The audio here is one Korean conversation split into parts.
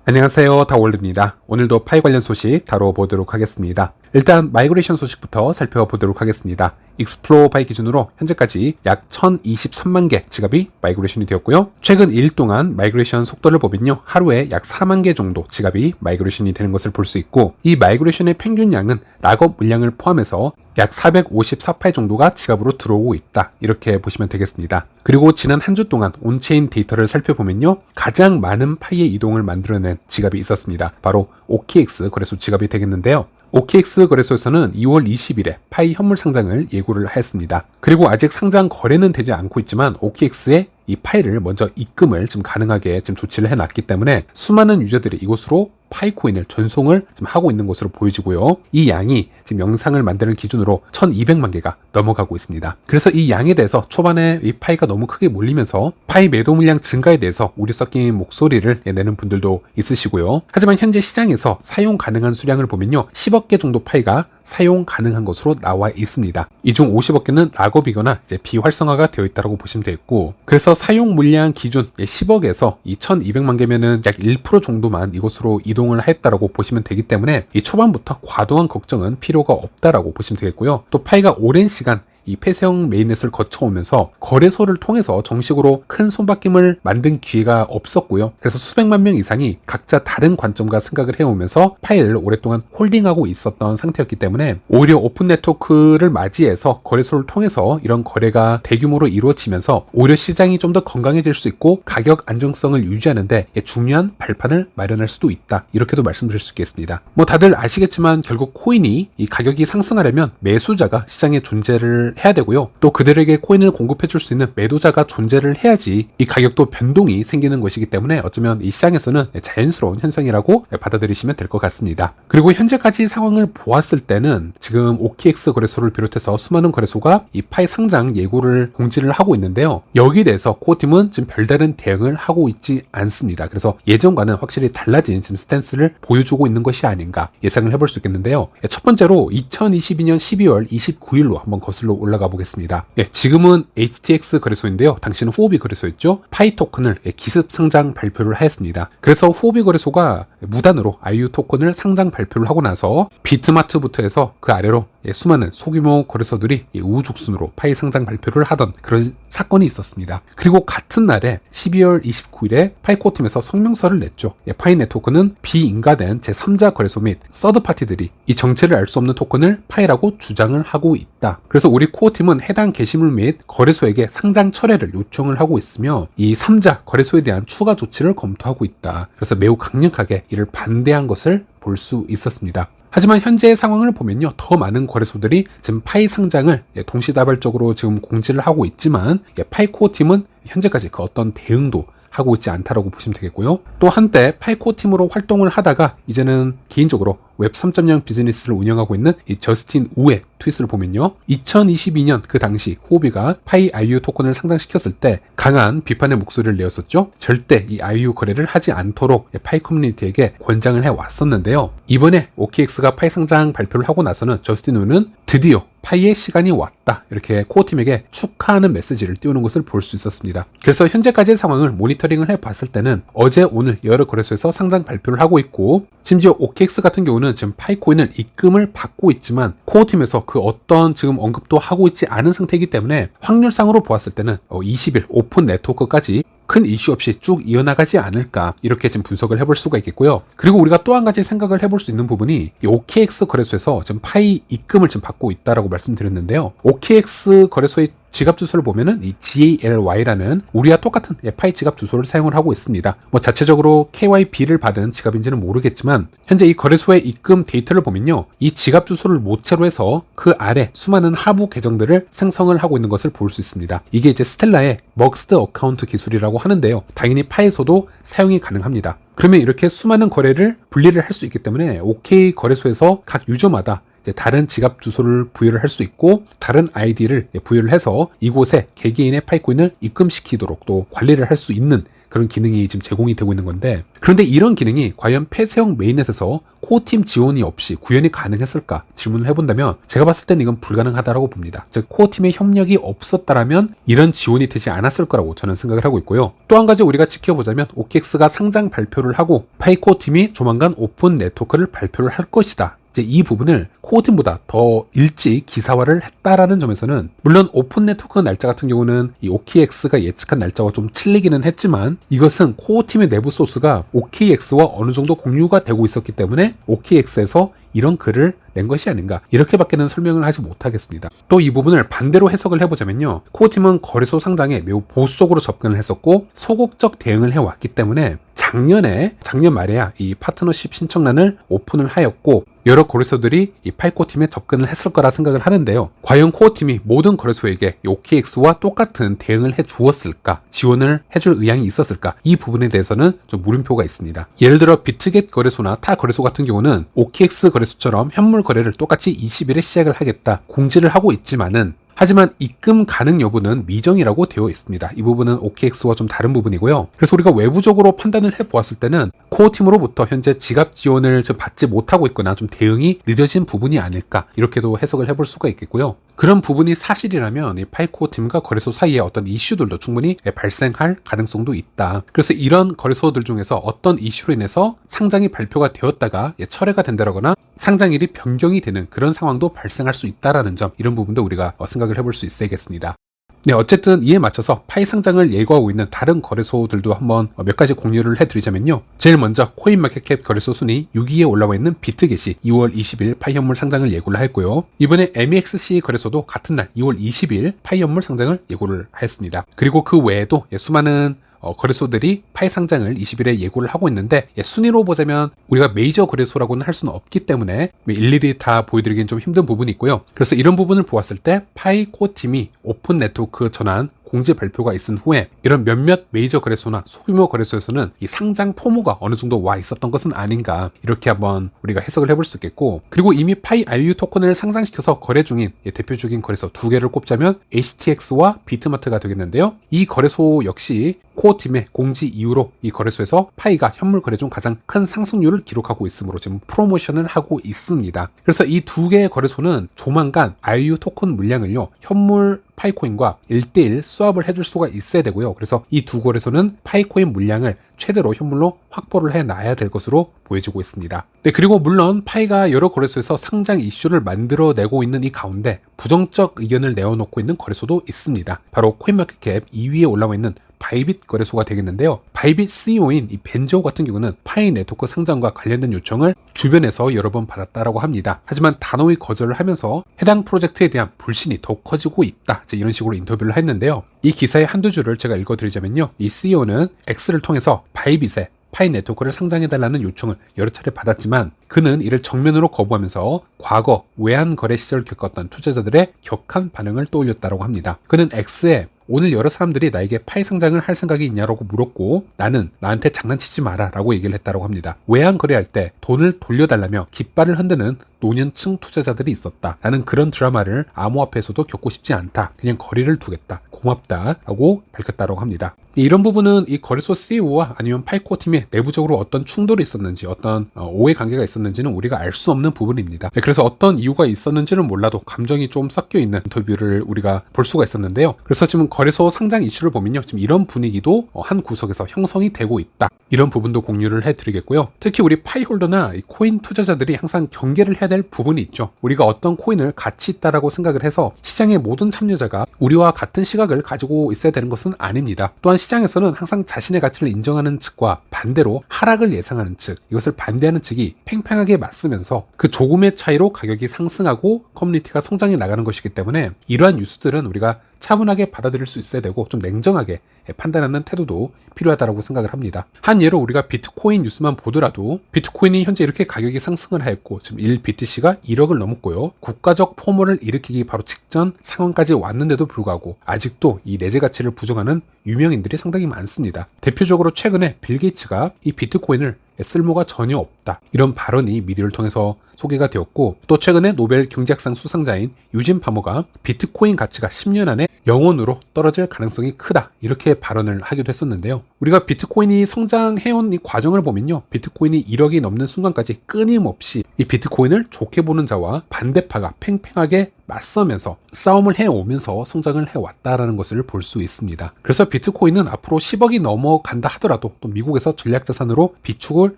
안녕하세요, 다월드입니다. 오늘도 파이 관련 소식 다뤄보도록 하겠습니다. 일단 마이그레이션 소식부터 살펴보도록 하겠습니다. 익스플로어 파이 기준으로 현재까지 약 1023만 개 지갑이 마이그레이션이 되었고요. 최근 2일 동안 마이그레이션 속도를 보면요, 하루에 약 4만 개 정도 지갑이 마이그레이션이 되는 것을 볼 수 있고, 이 마이그레이션의 평균 양은 락업 물량을 포함해서 약 454파이 정도가 지갑으로 들어오고 있다, 이렇게 보시면 되겠습니다. 그리고 지난 한 주 동안 온체인 데이터를 살펴보면요, 가장 많은 파이의 이동을 만들어낸 지갑이 있었습니다. 바로 OKX 거래소 지갑이 되겠는데요. OKX 거래소에서는 2월 20일에 파이 현물 상장을 예고를 하였습니다. 그리고 아직 상장 거래는 되지 않고 있지만 OKX에 이 파이를 먼저 입금을 좀 가능하게 좀 조치를 해놨기 때문에 수많은 유저들이 이곳으로 파이코인을 전송을 좀 하고 있는 것으로 보여지고요. 이 양이 지금 영상을 만드는 기준으로 1200만 개가 넘어가고 있습니다. 그래서 이 양에 대해서 초반에 이 파이가 너무 크게 몰리면서 파이 매도 물량 증가에 대해서 우려 섞인 목소리를 내는 분들도 있으시고요. 하지만 현재 시장에서 사용 가능한 수량을 보면요, 10억 개 정도 파이가 사용 가능한 것으로 나와 있습니다. 이 중 50억 개는 락업이거나 이제 비활성화가 되어 있다고 보시면 되겠고, 그래서 사용 물량 기준 10억에서 이 1200만 개면은 약 1% 정도만 이곳으로 이동을 했다라고 보시면 되기 때문에 이 초반부터 과도한 걱정은 필요가 없다라고 보시면 되겠고요. 또 파이가 오랜 시간 이 폐쇄형 메인넷을 거쳐오면서 거래소를 통해서 정식으로 큰 손바뀜을 만든 기회가 없었고요. 그래서 수백만 명 이상이 각자 다른 관점과 생각을 해오면서 파이를 오랫동안 홀딩하고 있었던 상태였기 때문에 오히려 오픈 네트워크를 맞이해서 거래소를 통해서 이런 거래가 대규모로 이루어지면서 오히려 시장이 좀 더 건강해질 수 있고 가격 안정성을 유지하는데 중요한 발판을 마련할 수도 있다, 이렇게도 말씀드릴 수 있겠습니다. 다들 아시겠지만 결국 코인이 이 가격이 상승하려면 매수자가 시장에 존재를 해야 되고요. 또 그들에게 코인을 공급해 줄 수 있는 매도자가 존재를 해야지 이 가격도 변동이 생기는 것이기 때문에 어쩌면 이 시장에서는 자연스러운 현상이라고 받아들이시면 될 것 같습니다. 그리고 현재까지 상황을 보았을 때는 지금 OKX 거래소를 비롯해서 수많은 거래소가 이 파이 상장 예고를 공지를 하고 있는데요. 여기에 대해서 코어팀은 지금 별다른 대응을 하고 있지 않습니다. 그래서 예전과는 확실히 달라진 지금 스탠스를 보여주고 있는 것이 아닌가 예상을 해볼 수 있겠는데요. 첫 번째로 2022년 12월 29일로 한번 거슬러 올라가 보겠습니다. 지금은 HTX 거래소인데요. 당시는 후오비 거래소였죠. 파이 토큰을 기습 상장 발표를 하였습니다. 그래서 후오비 거래소가 무단으로 IU 토큰을 상장 발표를 하고 나서 비트마트부터 해서 그 아래로 수많은 소규모 거래소들이 우후죽순으로 파이 상장 발표를 하던 그런 사건이 있었습니다. 그리고 같은 날에 12월 29일에 파이코어팀에서 성명서를 냈죠. 파이 네트워크는 비인가된 제3자 거래소 및 서드파티들이 이 정체를 알 수 없는 토큰을 파이라고 주장을 하고 있다. 그래서 우리 코어팀은 해당 게시물 및 거래소에게 상장 철회를 요청을 하고 있으며 이 3자 거래소에 대한 추가 조치를 검토하고 있다. 그래서 매우 강력하게 이를 반대한 것을 볼 수 있었습니다. 하지만 현재의 상황을 보면요, 더 많은 거래소들이 지금 파이 상장을 동시다발적으로 지금 공지를 하고 있지만 파이 코어팀은 현재까지 그 어떤 대응도 하고 있지 않다라고 보시면 되겠고요. 또 한때 파이코어 팀으로 활동을 하다가 이제는 개인적으로 웹 3.0 비즈니스를 운영하고 있는 이 저스틴 우의 트윗을 보면요, 2022년 그 당시 후오비가 파이 IU 토큰을 상장시켰을 때 강한 비판의 목소리를 내었었죠. 절대 이 IU 거래를 하지 않도록 파이 커뮤니티에게 권장을 해왔었는데요. 이번에 OKX가 파이 상장 발표를 하고 나서는 저스틴 우는 드디어 파이의 시간이 왔다, 이렇게 코어팀에게 축하하는 메시지를 띄우는 것을 볼 수 있었습니다. 그래서 현재까지의 상황을 모니터링을 해봤을 때는 어제 오늘 여러 거래소에서 상장 발표를 하고 있고, 심지어 OKX 같은 경우는 지금 파이코인을 입금을 받고 있지만 코어팀에서 그 어떤 지금 언급도 하고 있지 않은 상태이기 때문에 확률상으로 보았을 때는 20일 오픈 네트워크까지 큰 이슈 없이 쭉 이어나가지 않을까, 이렇게 지금 분석을 해볼 수가 있겠고요. 그리고 우리가 또 한 가지 생각을 해볼 수 있는 부분이 이 OKX 거래소에서 지금 파이 입금을 지금 받고 있다라고 말씀드렸는데요. OKX 거래소의 지갑 주소를 보면은 이 GALY라는 우리와 똑같은 파이 지갑 주소를 사용을 하고 있습니다. 자체적으로 KYB를 받은 지갑인지는 모르겠지만 현재 이 거래소의 입금 데이터를 보면요, 이 지갑 주소를 모체로 해서 그 아래 수많은 하부 계정들을 생성을 하고 있는 것을 볼 수 있습니다. 이게 이제 스텔라의 머스드 어카운트 기술이라고 하는데요. 당연히 파이에서도 사용이 가능합니다. 그러면 이렇게 수많은 거래를 분리를 할 수 있기 때문에 OK 거래소에서 각 유저마다 다른 지갑 주소를 부여를 할 수 있고 다른 아이디를 부여를 해서 이곳에 개개인의 파이코인을 입금시키도록 또 관리를 할 수 있는 그런 기능이 지금 제공이 되고 있는 건데, 그런데 이런 기능이 과연 폐쇄형 메인넷에서 코어팀 지원이 없이 구현이 가능했을까 질문을 해본다면 제가 봤을 때는 이건 불가능하다고 봅니다. 즉 코어팀의 협력이 없었다라면 이런 지원이 되지 않았을 거라고 저는 생각을 하고 있고요. 또 한 가지 우리가 지켜보자면 OKX가 상장 발표를 하고 파이코어팀이 조만간 오픈 네트워크를 발표를 할 것이다. 이제 이 부분을 코어팀보다 더 일찍 기사화를 했다라는 점에서는, 물론 오픈 네트워크 날짜 같은 경우는 이 OKX가 예측한 날짜와 좀 틀리기는 했지만 이것은 코어팀의 내부 소스가 OKX와 어느 정도 공유가 되고 있었기 때문에 OKX에서 이런 글을 낸 것이 아닌가, 이렇게밖에는 설명을 하지 못하겠습니다. 또 이 부분을 반대로 해석을 해보자면요, 코어팀은 거래소 상장에 매우 보수적으로 접근을 했었고 소극적 대응을 해왔기 때문에 작년 말에야 이 파트너십 신청란을 오픈을 하였고 여러 거래소들이 이 파이코어팀에 접근을 했을 거라 생각을 하는데요. 과연 코어팀이 모든 거래소에게 OKX와 똑같은 대응을 해주었을까, 지원을 해줄 의향이 있었을까, 이 부분에 대해서는 좀 물음표가 있습니다. 예를 들어 비트겟 거래소나 타 거래소 같은 경우는 OKX 거래소처럼 현물 거래를 똑같이 20일에 시작을 하겠다 공지를 하고 있지만은, 하지만 입금 가능 여부는 미정이라고 되어 있습니다. 이 부분은 OKX와 좀 다른 부분이고요. 그래서 우리가 외부적으로 판단을 해보았을 때는 코어팀으로부터 현재 지갑 지원을 좀 받지 못하고 있거나 좀 대응이 늦어진 부분이 아닐까, 이렇게도 해석을 해볼 수가 있겠고요. 그런 부분이 사실이라면 이 파이코어팀과 거래소 사이에 어떤 이슈들도 충분히 발생할 가능성도 있다. 그래서 이런 거래소들 중에서 어떤 이슈로 인해서 상장이 발표가 되었다가 철회가 된다거나 상장일이 변경이 되는 그런 상황도 발생할 수 있다라는 점, 이런 부분도 우리가 생각을 해볼 수 있어야겠습니다. 네, 어쨌든 이에 맞춰서 파이 상장을 예고하고 있는 다른 거래소들도 한번 몇 가지 공유를 해드리자면요. 제일 먼저 코인마켓캡 거래소 순위 6위에 올라와 있는 비트겟이 2월 20일 파이 현물 상장을 예고를 했고요. 이번에 MEXC 거래소도 같은 날 2월 20일 파이 현물 상장을 예고를 했습니다. 그리고 그 외에도 수많은 거래소들이 파이 상장을 20일에 예고를 하고 있는데, 순위로 보자면 우리가 메이저 거래소라고는 할 수는 없기 때문에 일일이 다 보여드리기는 좀 힘든 부분이 있고요. 그래서 이런 부분을 보았을 때 파이 코어팀이 오픈 네트워크 전환 공지 발표가 있은 후에 이런 몇몇 메이저 거래소나 소규모 거래소에서는 이 상장 포모가 어느 정도 와 있었던 것은 아닌가, 이렇게 한번 우리가 해석을 해볼 수 있겠고, 그리고 이미 파이 RU 토큰을 상장시켜서 거래 중인 대표적인 거래소 두 개를 꼽자면 HTX와 비트마트가 되겠는데요. 이 거래소 역시 코어팀의 공지 이후로 이 거래소에서 파이가 현물 거래 중 가장 큰 상승률을 기록하고 있으므로 지금 프로모션을 하고 있습니다. 그래서 이 두 개의 거래소는 조만간 RU 토큰 물량을요, 현물 파이코인과 1대1 수합을 해줄 수가 있어야 되고요. 그래서 이 두 거래소는 파이코인 물량을 최대로 현물로 확보를 해놔야 될 것으로 보여지고 있습니다. 네, 그리고 물론 파이가 여러 거래소에서 상장 이슈를 만들어내고 있는 이 가운데 부정적 의견을 내어놓고 있는 거래소도 있습니다. 바로 코인마켓캡 2위에 올라와 있는 바이빗 거래소가 되겠는데요. 바이빗 CEO인 이 벤저 같은 경우는 파이 네트워크 상장과 관련된 요청을 주변에서 여러 번 받았다라고 합니다. 하지만 단호히 거절을 하면서 해당 프로젝트에 대한 불신이 더 커지고 있다, 이런 식으로 인터뷰를 했는데요. 이 기사의 한두 줄을 제가 읽어드리자면요. 이 CEO는 X를 통해서 바이빗에 파이 네트워크를 상장해달라는 요청을 여러 차례 받았지만 그는 이를 정면으로 거부하면서 과거 외환 거래 시절을 겪었던 투자자들의 격한 반응을 떠올렸다고 합니다. 그는 X에 오늘 여러 사람들이 나에게 파이 상장을 할 생각이 있냐라고 물었고 나는 나한테 장난치지 마라 라고 얘기를 했다고 합니다. 외환 거래할 때 돈을 돌려달라며 깃발을 흔드는 노년층 투자자들이 있었다. 나는 그런 드라마를 암호화폐에서도 겪고 싶지 않다. 그냥 거리를 두겠다. 고맙다 라고 밝혔다고 합니다. 이런 부분은 이 거래소 CEO와 아니면 파이코어 팀에 내부적으로 어떤 충돌이 있었는지, 어떤 오해 관계가 있었는지는 우리가 알 수 없는 부분입니다. 그래서 어떤 이유가 있었는지는 몰라도 감정이 좀 섞여 있는 인터뷰를 우리가 볼 수가 있었는데요. 그래서 지금 거래소 상장 이슈를 보면요, 지금 이런 분위기도 한 구석에서 형성이 되고 있다. 이런 부분도 공유를 해드리겠고요. 특히 우리 파이홀더나 이 코인 투자자들이 항상 경계를 해야 될 부분이 있죠. 우리가 어떤 코인을 가치 있다라고 생각을 해서 시장의 모든 참여자가 우리와 같은 시각을 가지고 있어야 되는 것은 아닙니다. 또한 시장에서는 항상 자신의 가치를 인정하는 측과 반대로 하락을 예상하는 측, 이것을 반대하는 측이 팽팽하게 맞서면서 그 조금의 차이로 가격이 상승하고 커뮤니티가 성장해 나가는 것이기 때문에 이러한 뉴스들은 우리가 차분하게 받아들일 수 있어야 되고 좀 냉정하게 판단하는 태도도 필요하다고 생각을 합니다. 한 예로 우리가 비트코인 뉴스만 보더라도 비트코인이 현재 이렇게 가격이 상승을 하였고 지금 1BTC가 1억을 넘었고요. 국가적 포모를 일으키기 바로 직전 상황까지 왔는데도 불구하고 아직도 이 내재 가치를 부정하는 유명인들이 상당히 많습니다. 대표적으로 최근에 빌 게이츠가 이 비트코인을 쓸모가 전혀 없다, 이런 발언이 미디어를 통해서 소개가 되었고, 또 최근에 노벨 경제학상 수상자인 유진 파머가 비트코인 가치가 10년 안에 영원으로 떨어질 가능성이 크다, 이렇게 발언을 하기도 했었는데요. 우리가 비트코인이 성장해온 이 과정을 보면요, 비트코인이 1억이 넘는 순간까지 끊임없이 이 비트코인을 좋게 보는 자와 반대파가 팽팽하게 맞서면서 싸움을 해오면서 성장을 해왔다라는 것을 볼 수 있습니다. 그래서 비트코인은 앞으로 10억이 넘어간다 하더라도, 또 미국에서 전략자산으로 비축을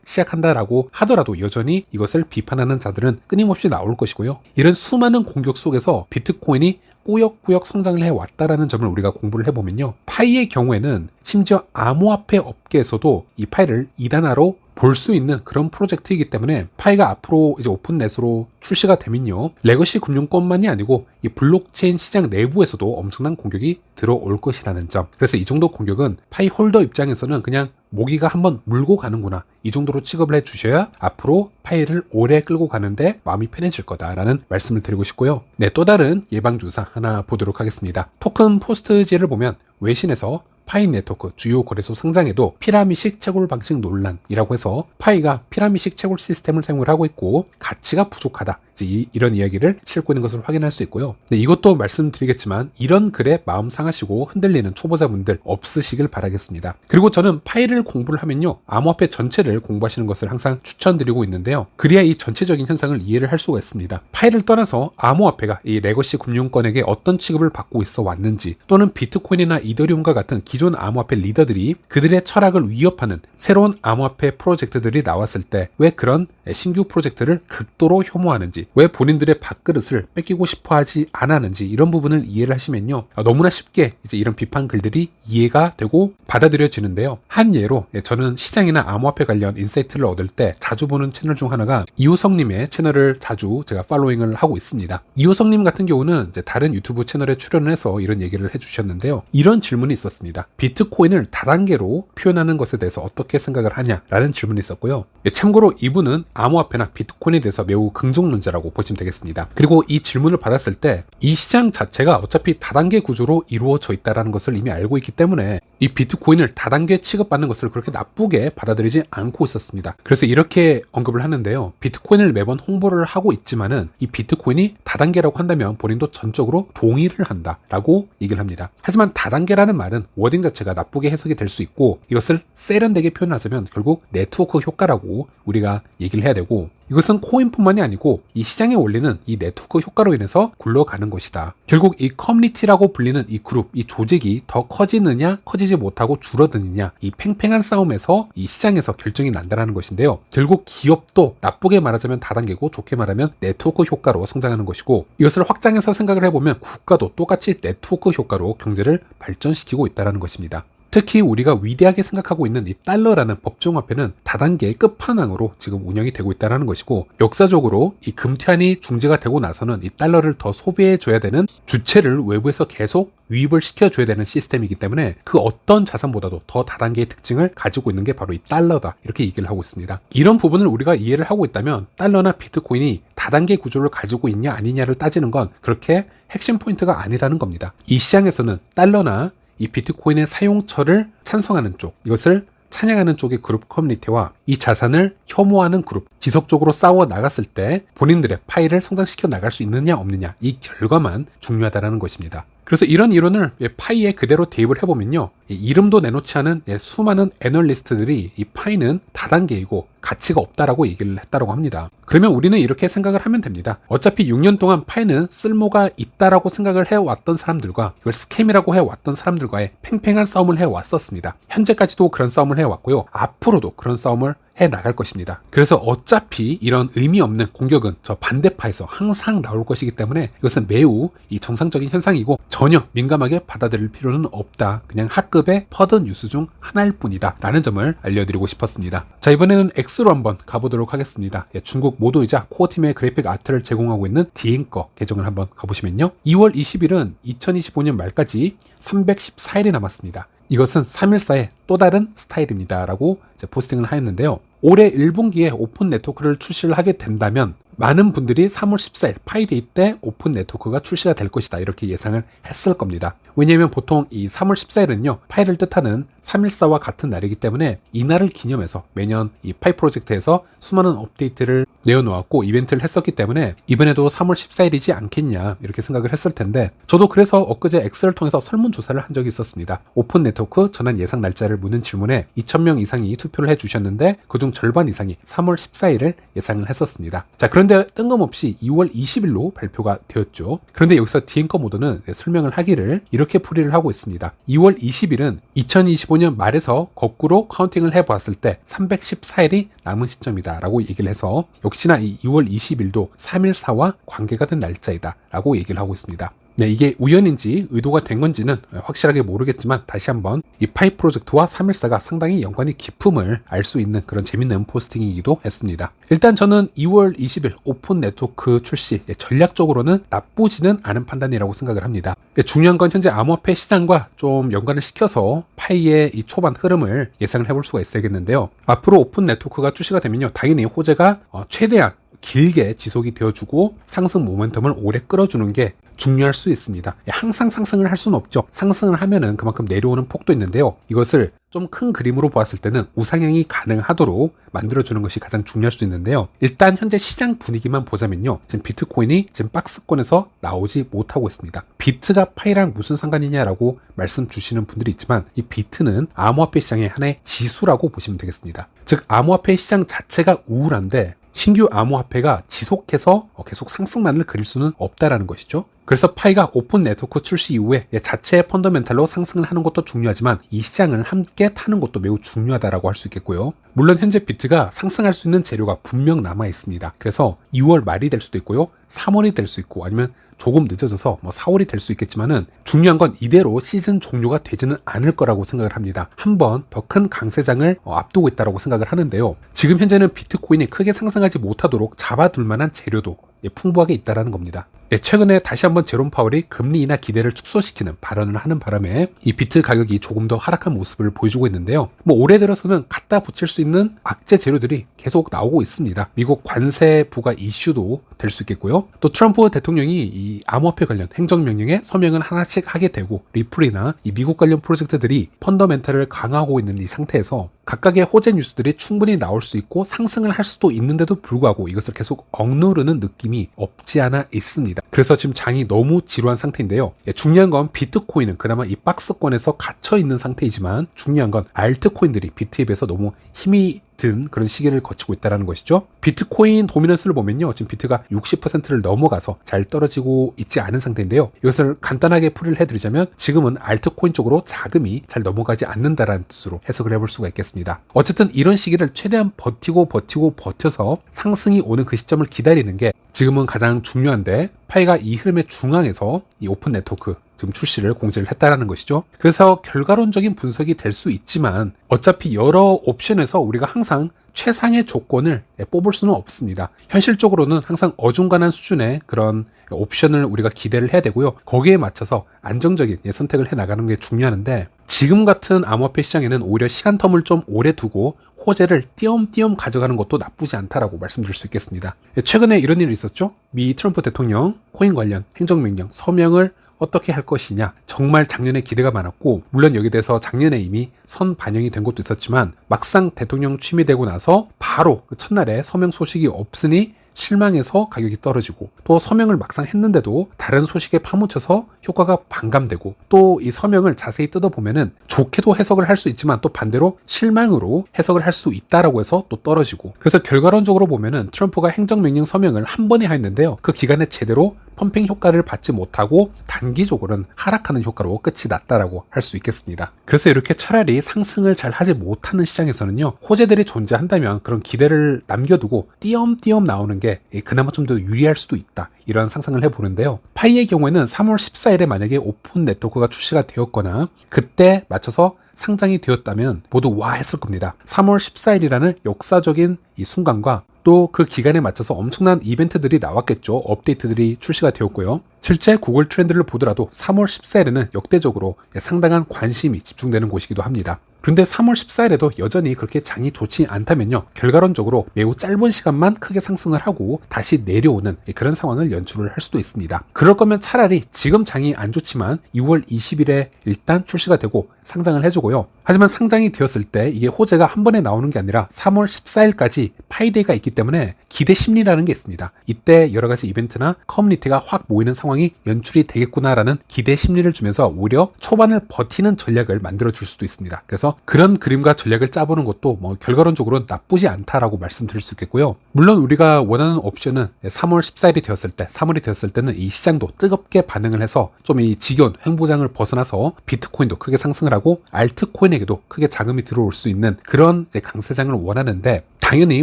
시작한다라고 하더라도 여전히 이것을 비판하는 자들은 끊임없이 나올 것이고요. 이런 수많은 공격 속에서 비트코인이 꾸역꾸역 성장을 해왔다라는 점을 우리가 공부를 해보면요, 파이의 경우에는 심지어 암호화폐 업계에서도 이 파이를 이단화로 볼 수 있는 그런 프로젝트이기 때문에 파이가 앞으로 이제 오픈넷으로 출시가 되면요, 레거시 금융권만이 아니고 이 블록체인 시장 내부에서도 엄청난 공격이 들어올 것이라는 점. 그래서 이 정도 공격은 파이 홀더 입장에서는 그냥 모기가 한번 물고 가는구나, 이 정도로 취급을 해주셔야 앞으로 파이를 오래 끌고 가는데 마음이 편해질 거다라는 말씀을 드리고 싶고요. 네, 또 다른 예방주사 하나 보도록 하겠습니다. 토큰 포스트지를 보면 외신에서 파이 네트워크 주요 거래소 상장에도 피라미식 채굴 방식 논란이라고 해서 파이가 피라미식 채굴 시스템을 사용을 하고 있고 가치가 부족하다, 이제 이런 이야기를 싣고 있는 것을 확인할 수 있고요. 네, 이것도 말씀드리겠지만 이런 글에 마음 상하시고 흔들리는 초보자분들 없으시길 바라겠습니다. 그리고 저는 파이를 공부를 하면요, 암호화폐 전체를 공부하시는 것을 항상 추천드리고 있는데요, 그래야 이 전체적인 현상을 이해를 할 수가 있습니다. 파이를 떠나서 암호화폐가 이 레거시 금융권에게 어떤 취급을 받고 있어 왔는지, 또는 비트코인이나 이더리움과 같은 기존 암호화폐 리더들이 그들의 철학을 위협하는 새로운 암호화폐 프로젝트들이 나왔을 때 왜 그런 신규 프로젝트를 극도로 혐오하는지, 왜 본인들의 밥그릇을 뺏기고 싶어 하지 않았는지, 이런 부분을 이해를 하시면요, 너무나 쉽게 이제 이런 비판 글들이 이해가 되고 받아들여지는데요. 한 예로 저는 시장이나 암호화폐 관련 인사이트를 얻을 때 자주 보는 채널 중 하나가 이호성님의 채널을 자주 제가 팔로잉을 하고 있습니다. 이호성님 같은 경우는 이제 다른 유튜브 채널에 출연을 해서 이런 얘기를 해주셨는데요, 이런 질문이 있었습니다. 비트코인을 다단계로 표현하는 것에 대해서 어떻게 생각을 하냐라는 질문이 있었고요. 참고로 이분은 암호화폐나 비트코인에 대해서 매우 긍정론자라고 보시면 되겠습니다. 그리고 이 질문을 받았을 때 이 시장 자체가 어차피 다단계 구조로 이루어져 있다는 것을 이미 알고 있기 때문에 이 비트코인을 다단계 취급받는 것을 그렇게 나쁘게 받아들이지 않고 있었습니다. 그래서 이렇게 언급을 하는데요, 비트코인을 매번 홍보를 하고 있지만은 이 비트코인이 다단계라고 한다면 본인도 전적으로 동의를 한다라고 얘기를 합니다. 하지만 다단계라는 말은 워딩 자체가 나쁘게 해석이 될 수 있고, 이것을 세련되게 표현하자면 결국 네트워크 효과라고 우리가 얘기를 해야 되고, 이것은 코인뿐만이 아니고 이 시장의 원리는 이 네트워크 효과로 인해서 굴러가는 것이다. 결국 이 커뮤니티라고 불리는 이 그룹, 이 조직이 더 커지느냐 커지지 못하고 줄어드느냐, 이 팽팽한 싸움에서 이 시장에서 결정이 난다는 것인데요, 결국 기업도 나쁘게 말하자면 다단계고 좋게 말하면 네트워크 효과로 성장하는 것이고, 이것을 확장해서 생각을 해보면 국가도 똑같이 네트워크 효과로 경제를 발전시키고 있다는 것입니다. 특히 우리가 위대하게 생각하고 있는 이 달러라는 법정화폐는 다단계의 끝판왕으로 지금 운영이 되고 있다는 것이고, 역사적으로 이 금태환이 중재가 되고 나서는 이 달러를 더 소비해줘야 되는 주체를 외부에서 계속 유입을 시켜줘야 되는 시스템이기 때문에 그 어떤 자산보다도 더 다단계의 특징을 가지고 있는 게 바로 이 달러다, 이렇게 얘기를 하고 있습니다. 이런 부분을 우리가 이해를 하고 있다면 달러나 비트코인이 다단계 구조를 가지고 있냐 아니냐를 따지는 건 그렇게 핵심 포인트가 아니라는 겁니다. 이 시장에서는 달러나 이 비트코인의 사용처를 찬성하는 쪽, 이것을 찬양하는 쪽의 그룹 커뮤니티와 이 자산을 혐오하는 그룹, 지속적으로 싸워 나갔을 때 본인들의 파이를 성장시켜 나갈 수 있느냐 없느냐, 이 결과만 중요하다는 것입니다. 그래서 이런 이론을 파이에 그대로 대입을 해보면요, 이름도 내놓지 않은 수많은 애널리스트들이 이 파이는 다단계이고 가치가 없다라고 얘기를 했다고 합니다. 그러면 우리는 이렇게 생각을 하면 됩니다. 어차피 6년 동안 파이는 쓸모가 있다라고 생각을 해왔던 사람들과 이걸 스캠이라고 해왔던 사람들과의 팽팽한 싸움을 해왔었습니다. 현재까지도 그런 싸움을 해왔고요, 앞으로도 그런 싸움을 해 나갈 것입니다. 그래서 어차피 이런 의미 없는 공격은 저 반대파에서 항상 나올 것이기 때문에 이것은 매우 이 정상적인 현상이고 전혀 민감하게 받아들일 필요는 없다, 그냥 학급의 퍼드 뉴스 중 하나일 뿐이다 라는 점을 알려드리고 싶었습니다. 자, 이번에는 X로 한번 가보도록 하겠습니다. 중국 모도이자 코어팀의 그래픽 아트를 제공하고 있는 디앵거 계정을 한번 가보시면요, 2월 20일은 2025년 말까지 314일이 남았습니다. 이것은 314의 또 다른 스타일입니다 라고 포스팅을 하였는데요, 올해 1분기에 오픈 네트워크를 출시를 하게 된다면 많은 분들이 3월 14일 파이데이 때 오픈 네트워크가 출시가 될 것이다 이렇게 예상을 했을 겁니다. 왜냐하면 보통 이 3월 14일은요 파이를 뜻하는 314와 같은 날이기 때문에 이날을 기념해서 매년 이 파이 프로젝트에서 수많은 업데이트를 내어놓았고 이벤트를 했었기 때문에 이번에도 3월 14일이지 않겠냐 이렇게 생각을 했을 텐데, 저도 그래서 엊그제 엑셀을 통해서 설문조사를 한 적이 있었습니다. 오픈 네트워크 전환 예상 날짜를 묻는 질문에 2,000명 이상이 투표를 해주셨는데 그중 절반 이상이 3월 14일을 예상을 했었습니다. 자, 그런데 뜬금없이 2월 20일로 발표가 되었죠. 그런데 여기서 디앵커 모드는 설명을 하기를 이렇게 풀이를 하고 있습니다. 2월 20일은 2025년 말에서 거꾸로 카운팅을 해보았을 때 314일이 남은 시점이다 라고 얘기를 해서 역시나 이 2월 20일도 314와 관계가 된 날짜이다 라고 얘기를 하고 있습니다. 네, 이게 우연인지 의도가 된 건지는 확실하게 모르겠지만 다시 한번 이 파이 프로젝트와 314가 상당히 연관이 깊음을 알 수 있는 그런 재밌는 포스팅이기도 했습니다. 일단 저는 2월 20일 오픈 네트워크 출시 전략적으로는 나쁘지는 않은 판단이라고 생각을 합니다. 중요한 건 현재 암호화폐 시장과 좀 연관을 시켜서 파이의 이 초반 흐름을 예상을 해볼 수가 있어야겠는데요. 앞으로 오픈 네트워크가 출시가 되면요 당연히 호재가 최대한 길게 지속이 되어주고 상승 모멘텀을 오래 끌어주는 게 중요할 수 있습니다. 항상 상승을 할 수는 없죠. 상승을 하면은 그만큼 내려오는 폭도 있는데요. 이것을 좀 큰 그림으로 보았을 때는 우상향이 가능하도록 만들어주는 것이 가장 중요할 수 있는데요. 일단 현재 시장 분위기만 보자면요. 지금 비트코인이 지금 박스권에서 나오지 못하고 있습니다. 비트가 파이랑 무슨 상관이냐라고 말씀 주시는 분들이 있지만 이 비트는 암호화폐 시장의 하나의 지수라고 보시면 되겠습니다. 즉 암호화폐 시장 자체가 우울한데 신규 암호화폐가 지속해서 계속 상승만을 그릴 수는 없다라는 것이죠. 그래서 파이가 오픈 네트워크 출시 이후에 자체의 펀더멘탈로 상승을 하는 것도 중요하지만 이 시장을 함께 타는 것도 매우 중요하다라고 할 수 있겠고요. 물론 현재 비트가 상승할 수 있는 재료가 분명 남아 있습니다. 그래서 2월 말이 될 수도 있고요. 3월이 될 수 있고 아니면 조금 늦어져서 4월이 될 수 있겠지만은 중요한 건 이대로 시즌 종료가 되지는 않을 거라고 생각을 합니다. 한 번 더 큰 강세장을 앞두고 있다고 생각을 하는데요. 지금 현재는 비트코인이 크게 상승하지 못하도록 잡아둘 만한 재료도 풍부하게 있다라는 겁니다. 최근에 다시 한번 제롬 파월이 금리 인하 기대를 축소시키는 발언을 하는 바람에 이 비트 가격이 조금 더 하락한 모습을 보여주고 있는데요. 올해 들어서는 갖다 붙일 수 있는 악재 재료들이 계속 나오고 있습니다. 미국 관세 부과 이슈도 될 수 있겠고요. 또 트럼프 대통령이 이 암호화폐 관련 행정명령에 서명을 하나씩 하게 되고 리플이나 이 미국 관련 프로젝트들이 펀더멘탈을 강화하고 있는 이 상태에서 각각의 호재 뉴스들이 충분히 나올 수 있고 상승을 할 수도 있는데도 불구하고 이것을 계속 억누르는 느낌이 없지 않아 있습니다. 그래서 지금 장이 너무 지루한 상태인데요. 중요한 건 비트코인은 그나마 이 박스권에서 갇혀 있는 상태이지만 중요한 건 알트코인들이 비트에 비해서 너무 힘이 든 그런 시기를 거치고 있다는 것이죠. 비트코인 도미넌스를 보면요. 지금 비트가 60%를 넘어가서 잘 떨어지고 있지 않은 상태인데요. 이것을 간단하게 풀이를 해드리자면 지금은 알트코인 쪽으로 자금이 잘 넘어가지 않는다라는 뜻으로 해석을 해볼 수가 있겠습니다. 어쨌든 이런 시기를 최대한 버텨서 상승이 오는 그 시점을 기다리는 게 지금은 가장 중요한데 파이가 이 흐름의 중앙에서 이 오픈 네트워크 지금 출시를 공지를 했다라는 것이죠. 그래서 결과론적인 분석이 될 수 있지만 어차피 여러 옵션에서 우리가 항상 최상의 조건을 뽑을 수는 없습니다. 현실적으로는 항상 어중간한 수준의 그런 옵션을 우리가 기대를 해야 되고요. 거기에 맞춰서 안정적인 선택을 해 나가는 게 중요한데 지금 같은 암호화폐 시장에는 오히려 시간 텀을 좀 오래 두고 호재를 띄엄띄엄 가져가는 것도 나쁘지 않다라고 말씀드릴 수 있겠습니다. 최근에 이런 일이 있었죠. 미 트럼프 대통령 코인 관련 행정명령 서명을 어떻게 할 것이냐 정말 작년에 기대가 많았고 물론 여기에 대해서 작년에 이미 선 반영이 된 것도 있었지만 막상 대통령 취임되고 나서 바로 그 첫날에 서명 소식이 없으니 실망해서 가격이 떨어지고 또 서명을 막상 했는데도 다른 소식에 파묻혀서 효과가 반감되고 또 이 서명을 자세히 뜯어보면은 좋게도 해석을 할 수 있지만 또 반대로 실망으로 해석을 할 수 있다라고 해서 또 떨어지고 그래서 결과론적으로 보면은 트럼프가 행정명령 서명을 한 번에 했는데요. 그 기간에 제대로 펌핑 효과를 받지 못하고 단기적으로는 하락하는 효과로 끝이 났다라고 할 수 있겠습니다. 그래서 이렇게 차라리 상승을 잘 하지 못하는 시장에서는요. 호재들이 존재한다면 그런 기대를 남겨두고 띄엄띄엄 나오는 게 그나마 좀 더 유리할 수도 있다. 이런 상상을 해보는데요. 파이의 경우에는 3월 14일에 만약에 오픈 네트워크가 출시가 되었거나 그때 맞춰서 상장이 되었다면 모두 와 했을 겁니다. 3월 14일이라는 역사적인 이 순간과 또 그 기간에 맞춰서 엄청난 이벤트들이 나왔겠죠. 업데이트들이 출시가 되었고요. 실제 구글 트렌드를 보더라도 3월 14일에는 역대적으로 상당한 관심이 집중되는 곳이기도 합니다. 그런데 3월 14일에도 여전히 그렇게 장이 좋지 않다면요, 결과론적으로 매우 짧은 시간만 크게 상승을 하고 다시 내려오는 그런 상황을 연출을 할 수도 있습니다. 그럴 거면 차라리 지금 장이 안 좋지만 2월 20일에 일단 출시가 되고 상장을 해주고요. 하지만 상장이 되었을 때 이게 호재가 한 번에 나오는 게 아니라 3월 14일까지 파이데이가 있기 때문에 기대 심리라는 게 있습니다. 이때 여러 가지 이벤트나 커뮤니티가 확 모이는 상황이 연출이 되겠구나라는 기대 심리를 주면서 오히려 초반을 버티는 전략을 만들어 줄 수도 있습니다. 그래서 그런 그림과 전략을 짜보는 것도 뭐 결과론적으로 나쁘지 않다라고 말씀드릴 수 있겠고요. 물론 우리가 원하는 옵션은 3월 14일이 되었을 때, 3월이 되었을 때는 이 시장도 뜨겁게 반응을 해서 좀 이 지겨운 횡보장을 벗어나서 비트코인도 크게 상승을 하고 알트코인에게도 크게 자금이 들어올 수 있는 그런 강세장을 원하는데, 당연히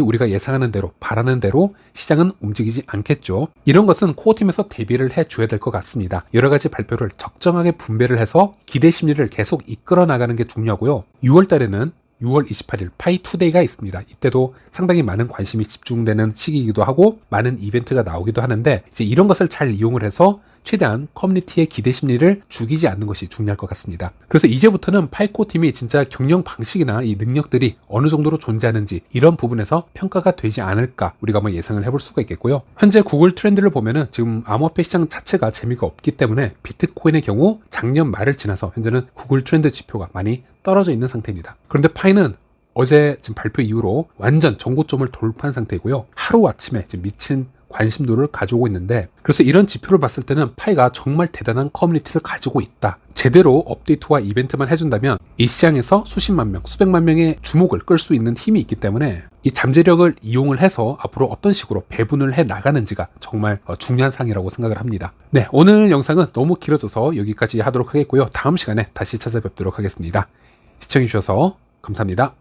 우리가 예상하는 대로, 바라는 대로 시장은 움직이지 않겠죠. 이런 것은 코어팀에서 대비를 해줘야 될 것 같습니다. 여러 가지 발표를 적정하게 분배를 해서 기대 심리를 계속 이끌어 나가는 게 중요하고요. 6월 달에는 6월 28일 파이투데이가 있습니다. 이때도 상당히 많은 관심이 집중되는 시기이기도 하고 많은 이벤트가 나오기도 하는데, 이제 이런 것을 잘 이용을 해서 최대한 커뮤니티의 기대 심리를 죽이지 않는 것이 중요할 것 같습니다. 그래서 이제부터는 파이코 팀이 진짜 경영 방식이나 이 능력들이 어느 정도로 존재하는지 이런 부분에서 평가가 되지 않을까 우리가 한번 예상을 해볼 수가 있겠고요. 현재 구글 트렌드를 보면은 지금 암호화폐 시장 자체가 재미가 없기 때문에 비트코인의 경우 작년 말을 지나서 현재는 구글 트렌드 지표가 많이 떨어져 있는 상태입니다. 그런데 파이는 어제 지금 발표 이후로 완전 전고점을 돌파한 상태이고요. 하루아침에 지금 미친 관심도를 가지고 있는데, 그래서 이런 지표를 봤을 때는 파이가 정말 대단한 커뮤니티를 가지고 있다. 제대로 업데이트와 이벤트만 해준다면 이 시장에서 수십만 명, 수백만 명의 주목을 끌 수 있는 힘이 있기 때문에 이 잠재력을 이용을 해서 앞으로 어떤 식으로 배분을 해 나가는지가 정말 중요한 상이라고 생각을 합니다. 네, 오늘 영상은 너무 길어져서 여기까지 하도록 하겠고요. 다음 시간에 다시 찾아뵙도록 하겠습니다. 시청해주셔서 감사합니다.